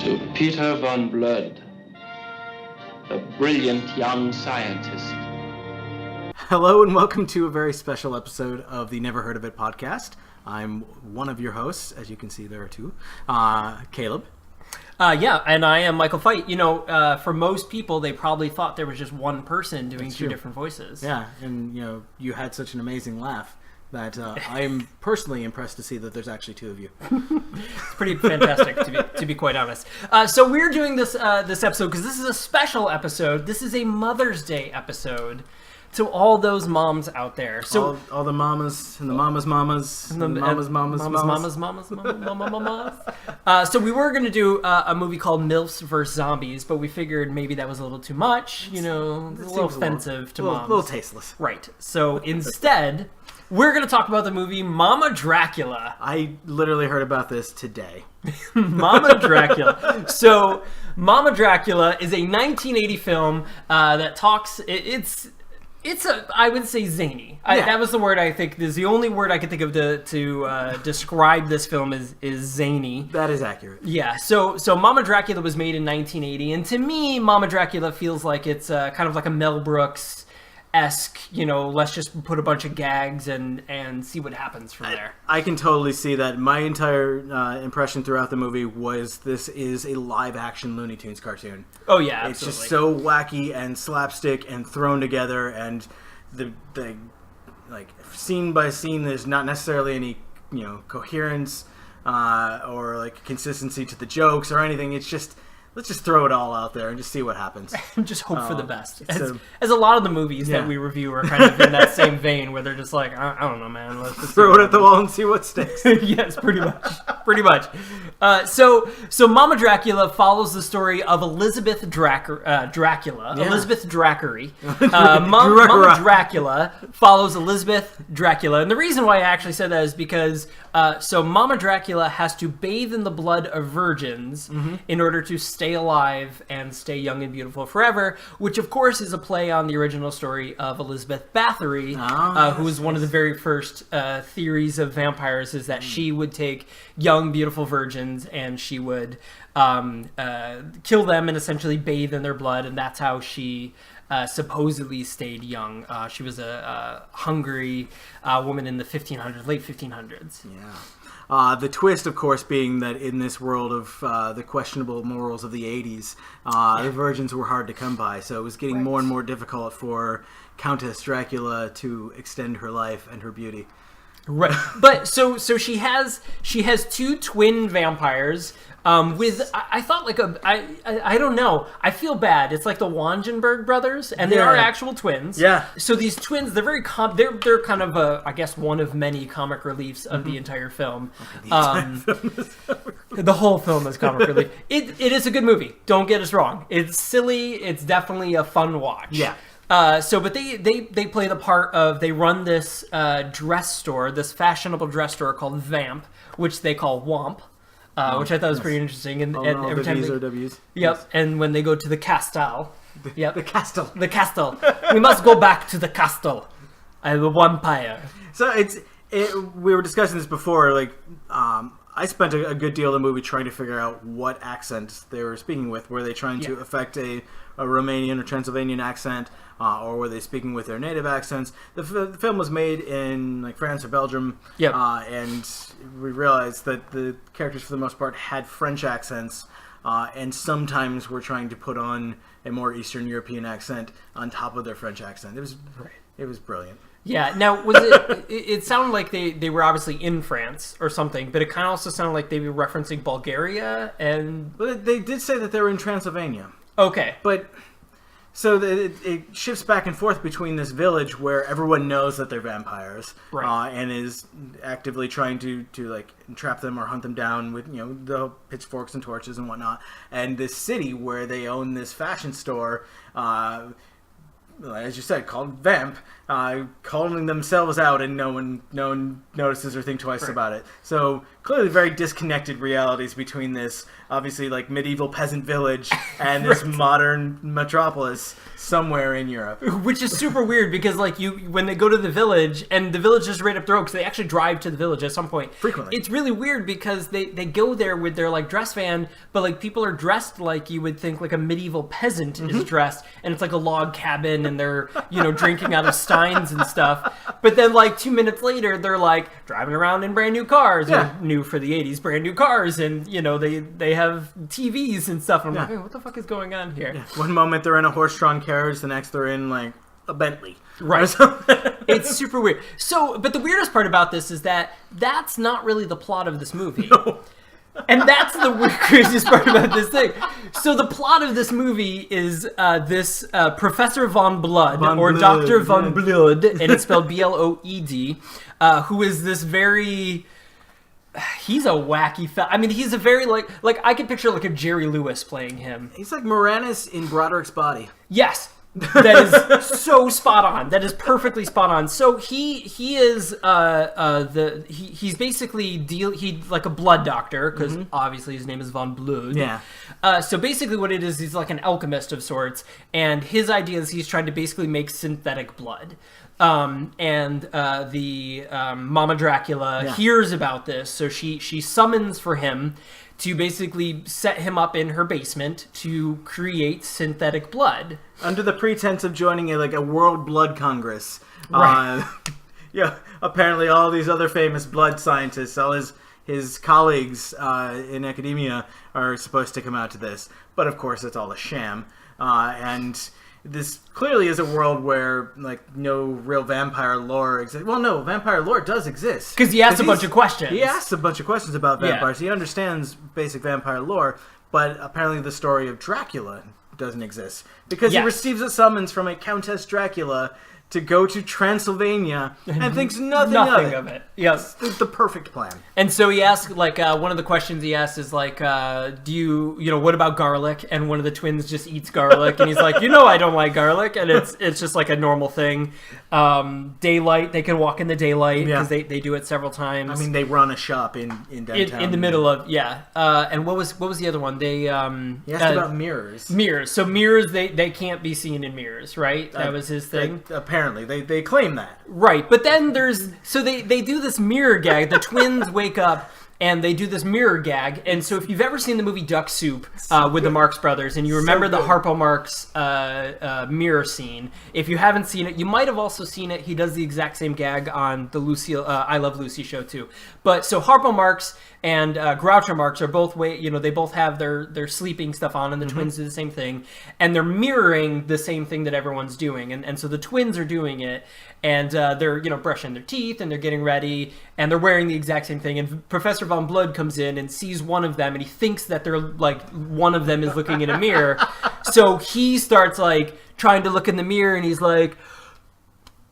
To Peter von Blood, a brilliant young scientist. Hello and welcome to a very special episode of the Never Heard of It podcast. I'm one of your hosts. As you can see, there are two. Caleb. Yeah, and I am Michael Fight. You know, for most people, they probably thought there was just one person doing two different voices. Yeah, and you had such an amazing laugh that I'm personally impressed to see that there's actually two of you. It's pretty fantastic, to be quite honest. So we're doing this episode because this is a special episode. This is a Mother's Day episode. To all those moms out there, so all the mamas and the mamas, and the mamas. So we were going to do a movie called MILFs vs. Zombies, but we figured maybe that was a little too much. You know, a little offensive to moms, a little tasteless. Right. So instead, we're going to talk about the movie Mama Dracula. I literally heard about this today. Mama Dracula. So Mama Dracula is a 1980 film that talks. It's I would say zany. Yeah. That was the word I think is the only word I could think of to describe this film is zany. That is accurate. Yeah. So Mama Dracula was made in 1980, and to me, Mama Dracula feels like it's kind of like a Mel Brooks-esque, let's just put a bunch of gags and see what happens from there. I can totally see that. My entire impression throughout the movie was this is a live-action Looney Tunes cartoon. Oh, yeah, absolutely. It's just so wacky and slapstick and thrown together, and the scene by scene, there's not necessarily any, coherence or consistency to the jokes or anything. It's just, let's just throw it all out there and just see what happens. Just hope for the best. As a lot of the movies that we review are kind of in that same vein, where they're just like, I don't know, man. Let's just throw it at the wall and see what sticks. Yes, pretty much. So Mama Dracula follows the story of Elizabeth Dracula. Yeah. Elizabeth Dracula. Mama Dracula follows Elizabeth Dracula. And the reason why I actually said that is because so Mama Dracula has to bathe in the blood of virgins in order to stay alive and stay young and beautiful forever, which of course is a play on the original story of Elizabeth Bathory, who was one of the very first theories of vampires, is that she would take young, beautiful virgins and she would kill them and essentially bathe in their blood, and that's how she supposedly stayed young. She was a Hungary woman in the late 1500s. Yeah. The twist, of course, being that in this world of the questionable morals of the 80s, the virgins were hard to come by, so it was getting more and more difficult for Countess Dracula to extend her life and her beauty. Right, but so she has two twin vampires. I thought I don't know. I feel bad. It's like the Wangenberg brothers, and they are actual twins. Yeah. So these twins, they're very they're kind of I guess one of many comic reliefs of the entire film. The whole film is comic relief. It is a good movie. Don't get us wrong. It's silly. It's definitely a fun watch. Yeah. But they play the part of, they run this dress store, this fashionable dress store called Vamp, which they call Womp, which I thought was pretty interesting. And every time V's are W's. Yep. Yes. And when they go to the Castle, The castle. The castle. We must go back to the castle. I am a vampire. So we were discussing this before. I spent a good deal of the movie trying to figure out what accent they were speaking with. Were they trying to affect a Romanian or Transylvanian accent, or were they speaking with their native accents? The film was made in France or Belgium, and we realized that the characters for the most part had French accents, and sometimes were trying to put on a more Eastern European accent on top of their French accent. It was brilliant. Yeah. Now, was it sounded like they were obviously in France or something, but it kind of also sounded like they were referencing Bulgaria and... But they did say that they were in Transylvania. Okay. But... So it shifts back and forth between this village where everyone knows that they're vampires, and is actively trying to trap them or hunt them down with the pitchforks and torches and whatnot, and this city where they own this fashion store, as you said, called Vamp, calling themselves out, and no one notices or think twice about it. So clearly, very disconnected realities between this obviously like medieval peasant village and this modern metropolis somewhere in Europe, which is super weird because like when they go to the village and the village is right up the road because they actually drive to the village at some point frequently. It's really weird because they go there with their like dress van, but like people are dressed like you would think like a medieval peasant is dressed, and it's like a log cabin and they're drinking out of steins and stuff. But then like 2 minutes later they're like driving around in brand new cars, or new for the 80s brand new cars, and they have TVs and stuff, and I'm like, hey, what the fuck is going on here? One moment they're in a horse-drawn carriage, the next they're in like a Bentley. Right. It's super weird. So, but the weirdest part about this is that that's not really the plot of this movie. No. And that's the craziest part about this thing. So the plot of this movie is this Professor Von Blood, Dr. Von Blood, and it's spelled Bloed, who is this very... He's a wacky fella. I mean, he's a very, like I could picture like a Jerry Lewis playing him. He's like Moranis in Broderick's Body. Yes. That is so spot on. That is perfectly spot on. So he is he's basically he's like a blood doctor because obviously his name is Von Blood. Yeah. So basically what it is, he's like an alchemist of sorts, and his idea is he's trying to basically make synthetic blood. The Mama Dracula hears about this, so she summons for him to basically set him up in her basement to create synthetic blood. Under the pretense of joining a World Blood Congress. Right. Apparently all these other famous blood scientists, all his colleagues in academia are supposed to come out to this. But of course it's all a sham. And this clearly is a world where no real vampire lore exists. Well, no, vampire lore does exist. Because he asks a bunch of questions. He asks a bunch of questions about vampires. He understands basic vampire lore, but apparently the story of Dracula doesn't exist. Because he receives a summons from a Countess Dracula to go to Transylvania and thinks nothing of it. Yes. It's the perfect plan. And so he asks, one of the questions he asks is do you what about garlic? And one of the twins just eats garlic, and he's like, I don't like garlic, and it's just like a normal thing. Daylight, they can walk in the daylight because they do it several times. I mean, they run a shop in downtown. In the middle of, and what was the other one? They he asked about mirrors. Mirrors. So mirrors, they can't be seen in mirrors, right? That was his thing. Apparently, they claim that. Right, but then they do this mirror gag. The twins wake up and they do this mirror gag. And so if you've ever seen the movie Duck Soup with the Marx Brothers, and you remember the Harpo Marx mirror scene, if you haven't seen it, you might have also seen it. He does the exact same gag on the I Love Lucy show too. But so Harpo Marx and Groucho Marx are both they both have their sleeping stuff on, and the twins do the same thing, and they're mirroring the same thing that everyone's doing, and so the twins are doing it, and they're brushing their teeth and they're getting ready, and they're wearing the exact same thing, and Professor Von Blood comes in and sees one of them, and he thinks that they're one of them is looking in a mirror, so he starts trying to look in the mirror, and he's like.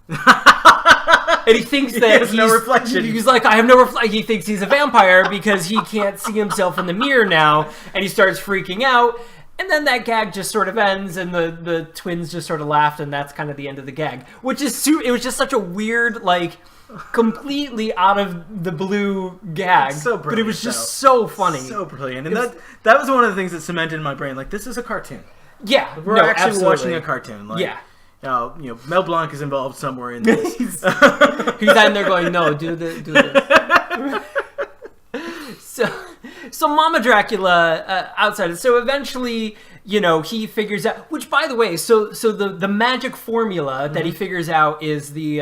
And he thinks that he's no reflection. He's like, I have no reflection. He thinks he's a vampire because he can't see himself in the mirror now, and he starts freaking out. And then that gag just sort of ends, and the twins just sort of laughed, and that's kind of the end of the gag. Which is it was just such a weird, completely out of the blue gag. It's so brilliant, but it was just so funny. So brilliant. And that was one of the things that cemented in my brain. This is a cartoon. Yeah, we're actually watching a cartoon. Mel Blanc is involved somewhere in this. He's in there going, no, do this. So Mama Dracula outside. So eventually, he figures out. Which, by the way, so the magic formula that he figures out is the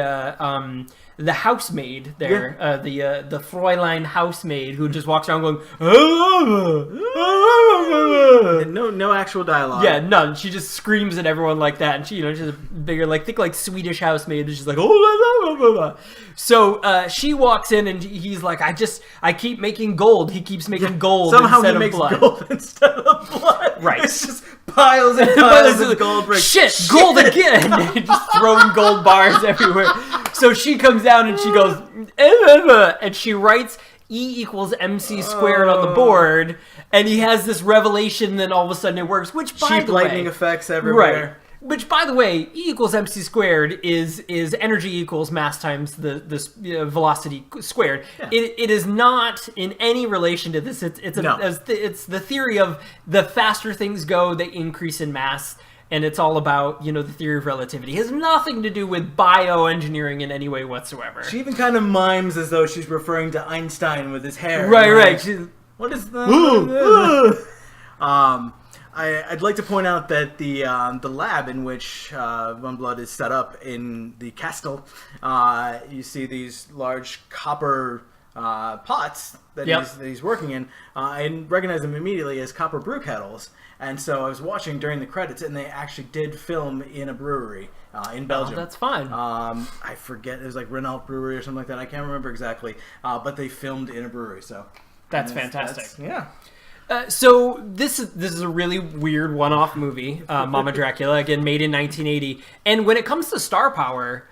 housemaid there, the Fräulein housemaid who just walks around going, no actual dialogue. Yeah, none. She just screams at everyone like that, and she, she's a bigger, think Swedish housemaid. She's like, oh, blah, blah, blah. So she walks in, and he's like, I keep making gold. He keeps making gold somehow instead he makes of blood. Gold instead of blood. Right. It's just piles and piles of gold bricks. Shit, gold again! Just throwing gold bars everywhere. So she comes down and she goes, and she writes E equals MC squared on the board, and he has this revelation, then all of a sudden it works, which, by cheap the way... lightning effects everywhere. Right. Which, by the way, E equals MC squared is energy equals mass times the velocity squared. Yeah. It is not in any relation to this. It's the theory of the faster things go, they increase in mass. And it's all about, the theory of relativity. It has nothing to do with bioengineering in any way whatsoever. She even kind of mimes as though she's referring to Einstein with his hair. Right. What is that? I'd like to point out that the lab in which Von Blood is set up in the castle, you see these large copper pots that he's working in. I recognize them immediately as copper brew kettles. And so I was watching during the credits, and they actually did film in a brewery in Belgium. Oh, that's fine. I forget, it was like Renault Brewery or something like that. I can't remember exactly. But they filmed in a brewery, so... That's fantastic. Yeah. So this is a really weird one-off movie, Mama Dracula, again, made in 1980. And when it comes to star power...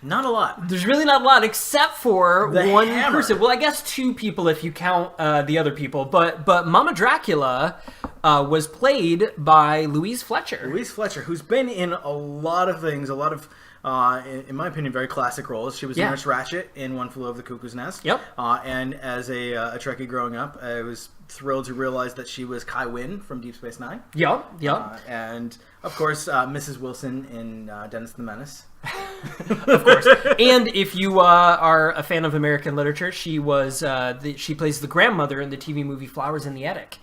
Not a lot. There's really not a lot, except for one hammer. person. Well, I guess two people if you count the other people. But Mama Dracula was played by Louise Fletcher. Louise Fletcher, who's been in a lot of things, a lot of, in my opinion, very classic roles. She was Nurse Ratched in One Flew Over the Cuckoo's Nest. Yep. And as a Trekkie growing up, I was thrilled to realize that she was Kai Wynn from Deep Space Nine. Yep. And, of course, Mrs. Wilson in Dennis the Menace. Of course. And if you are a fan of American literature, she plays the grandmother in the TV movie Flowers in the Attic,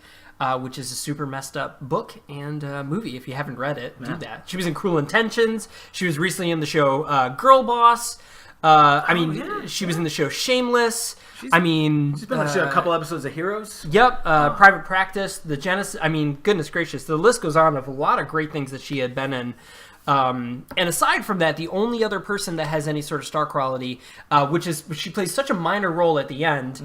which is a super messed up book and movie. If you haven't read it, do that. She was in Cruel Intentions. She was recently in the show Girl Boss. She was in the show Shameless. She's been on a couple episodes of Heroes. Yep. Private Practice, The Genesis. Goodness gracious. The list goes on of a lot of great things that she had been in. And aside from that, the only other person that has any sort of star quality, which she plays such a minor role at the end,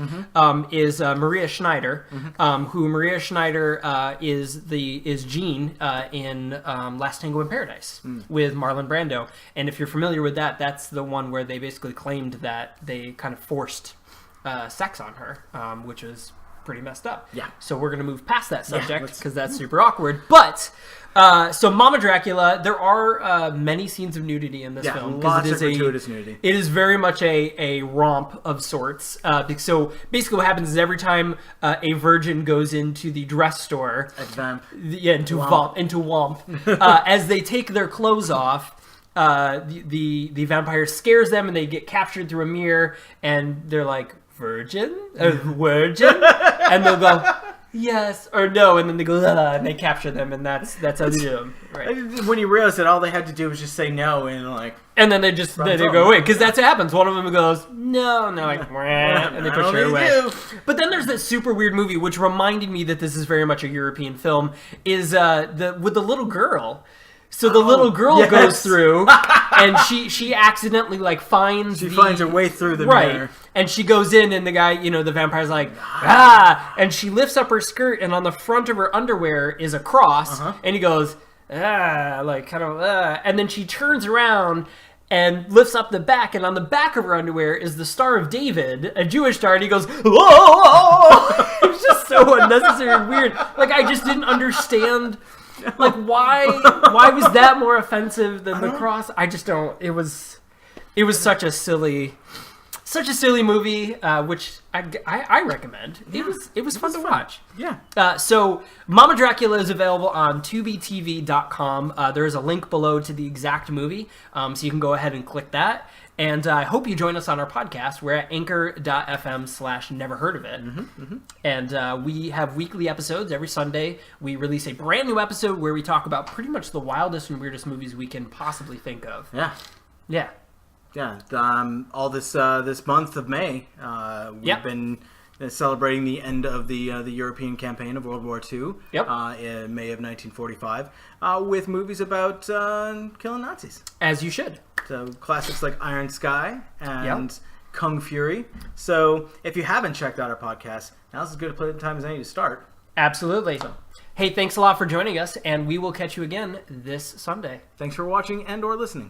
is Maria Schneider, who Maria Schneider is Jean in Last Tango in Paradise with Marlon Brando. And if you're familiar with that, that's the one where they basically claimed that they kind of forced sex on her, which was pretty messed up. Yeah. So we're going to move past that subject because that's super awkward. But... so Mama Dracula, there are many scenes of nudity in this film. Lots of gratuitous nudity. It is very much a romp of sorts. So basically what happens is every time a virgin goes into the dress store... into Womp. As they take their clothes off, the vampire scares them and they get captured through a mirror and they're like, virgin? Virgin? And they'll go... Yes or no, and then they go and they capture them, and that's how they do them. Right. When you realize that all they had to do was just say no, and then they go away because that's what happens. One of them goes no, and they're like, and they push her away. But then there's that super weird movie which reminded me that this is very much a European film. Is with the little girl. So the little girl goes through, and she accidentally finds her way through the mirror. And she goes in, and the guy, the vampire's like, and she lifts up her skirt, and on the front of her underwear is a cross, and he goes, and then she turns around and lifts up the back, and on the back of her underwear is the Star of David, a Jewish star, and he goes, whoa! It's just so unnecessary and weird. I just didn't understand... why was that more offensive than the cross? I just don't. It was such a silly movie, which I recommend. Yeah, it was fun to watch. Yeah. So Mama Dracula is available on TubiTV.com. There is a link below to the exact movie, so you can go ahead and click that. And I hope you join us on our podcast. We're at anchor.fm/neverheardofit. And we have weekly episodes. Every Sunday, we release a brand new episode where we talk about pretty much the wildest and weirdest movies we can possibly think of. Yeah. All this month of May, we've been celebrating the end of the European campaign of World War II in May of 1945 with movies about killing Nazis. As you should. So classics like Iron Sky and Kung Fury. So if you haven't checked out our podcast, now's as good a time as any to start. Absolutely. Hey, thanks a lot for joining us, and we will catch you again this Sunday. Thanks for watching and or listening.